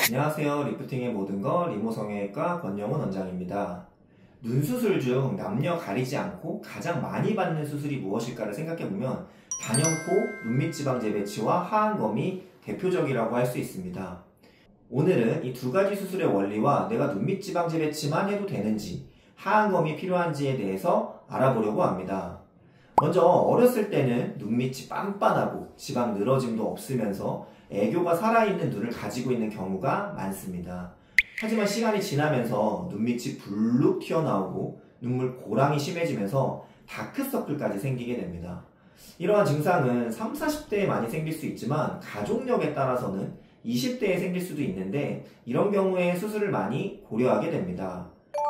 안녕하세요. 리프팅의 모든 것 리모성형외과 권영훈 원장입니다. 눈 수술 중 남녀 가리지 않고 가장 많이 받는 수술이 무엇일까를 생각해보면 단연코 눈밑지방 재배치와 하안검이 대표적이라고 할 수 있습니다. 오늘은 이 두 가지 수술의 원리와 내가 눈밑지방 재배치만 해도 되는지 하안검이 필요한지에 대해서 알아보려고 합니다. 먼저 어렸을 때는 눈밑이 빤빤하고 지방 늘어짐도 없으면서 애교가 살아있는 눈을 가지고 있는 경우가 많습니다. 하지만 시간이 지나면서 눈밑이 불룩 튀어나오고 눈물 고랑이 심해지면서 다크서클까지 생기게 됩니다. 이러한 증상은 30, 40대에 많이 생길 수 있지만 가족력에 따라서는 20대에 생길 수도 있는데 이런 경우에 수술을 많이 고려하게 됩니다.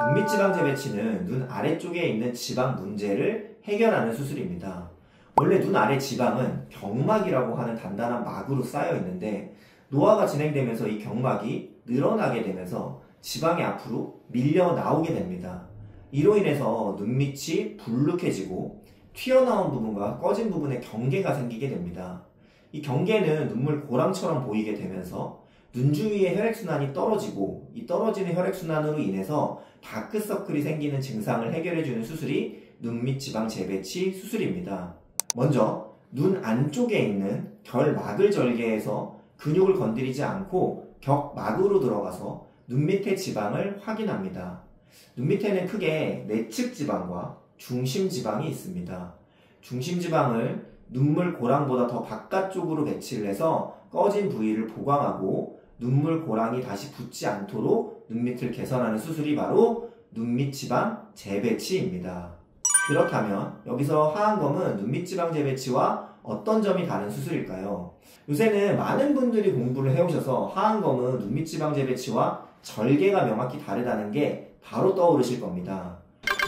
눈밑지방 재배치는 눈 아래쪽에 있는 지방 문제를 해결하는 수술입니다. 원래 눈 아래 지방은 경막이라고 하는 단단한 막으로 쌓여 있는데 노화가 진행되면서 이 경막이 늘어나게 되면서 지방이 앞으로 밀려 나오게 됩니다. 이로 인해서 눈밑이 불룩해지고 튀어나온 부분과 꺼진 부분에 경계가 생기게 됩니다. 이 경계는 눈물 고랑처럼 보이게 되면서 눈 주위의 혈액순환이 떨어지고 이 떨어지는 혈액순환으로 인해서 다크서클이 생기는 증상을 해결해주는 수술이 눈밑지방 재배치 수술입니다. 먼저 눈 안쪽에 있는 결막을 절개해서 근육을 건드리지 않고 격막으로 들어가서 눈 밑의 지방을 확인합니다. 눈 밑에는 크게 내측 지방과 중심 지방이 있습니다. 중심 지방을 눈물 고랑보다 더 바깥쪽으로 배치를 해서 꺼진 부위를 보강하고 눈물 고랑이 다시 붙지 않도록 눈 밑을 개선하는 수술이 바로 눈밑지방 재배치입니다. 그렇다면 여기서 하안검은 눈밑지방 재배치와 어떤 점이 다른 수술일까요? 요새는 많은 분들이 공부를 해오셔서 하안검은 눈밑지방 재배치와 절개가 명확히 다르다는 게 바로 떠오르실 겁니다.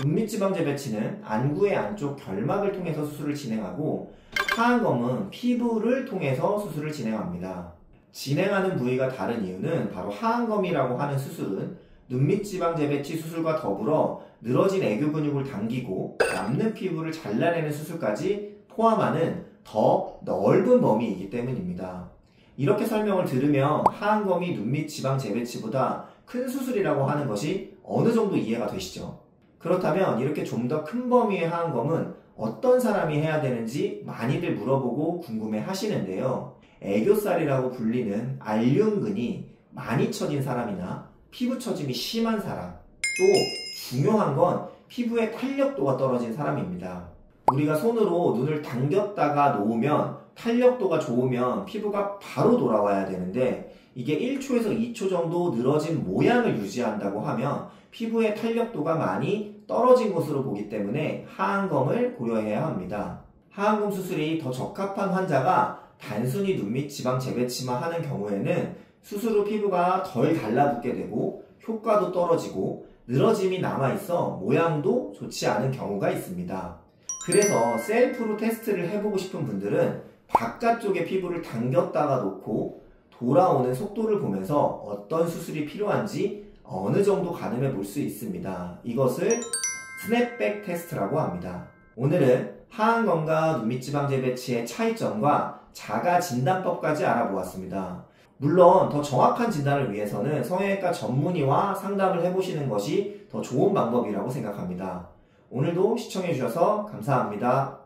눈밑지방 재배치는 안구의 안쪽 결막을 통해서 수술을 진행하고 하안검은 피부를 통해서 수술을 진행합니다. 진행하는 부위가 다른 이유는 바로 하안검이라고 하는 수술은 눈밑지방 재배치 수술과 더불어 늘어진 애교 근육을 당기고 남는 피부를 잘라내는 수술까지 포함하는 더 넓은 범위이기 때문입니다. 이렇게 설명을 들으면 하안검이 눈밑지방 재배치보다 큰 수술이라고 하는 것이 어느 정도 이해가 되시죠? 그렇다면 이렇게 좀 더 큰 범위의 하안검은 어떤 사람이 해야 되는지 많이들 물어보고 궁금해 하시는데요. 애교살이라고 불리는 알륜근이 많이 처진 사람이나 피부 처짐이 심한 사람, 또 중요한 건 피부의 탄력도가 떨어진 사람입니다. 우리가 손으로 눈을 당겼다가 놓으면 탄력도가 좋으면 피부가 바로 돌아와야 되는데 이게 1초에서 2초 정도 늘어진 모양을 유지한다고 하면 피부의 탄력도가 많이 떨어진 것으로 보기 때문에 하안검을 고려해야 합니다. 하안검 수술이 더 적합한 환자가 단순히 눈밑 지방 재배치만 하는 경우에는 수술 후 피부가 덜 달라붙게 되고 효과도 떨어지고 늘어짐이 남아있어 모양도 좋지 않은 경우가 있습니다. 그래서 셀프로 테스트를 해보고 싶은 분들은 바깥쪽에 피부를 당겼다가 놓고 돌아오는 속도를 보면서 어떤 수술이 필요한지 어느 정도 가늠해 볼 수 있습니다. 이것을 스냅백 테스트라고 합니다. 오늘은 하안검과 눈밑지방 재배치의 차이점과 자가 진단법까지 알아보았습니다. 물론 더 정확한 진단을 위해서는 성형외과 전문의와 상담을 해보시는 것이 더 좋은 방법이라고 생각합니다. 오늘도 시청해주셔서 감사합니다.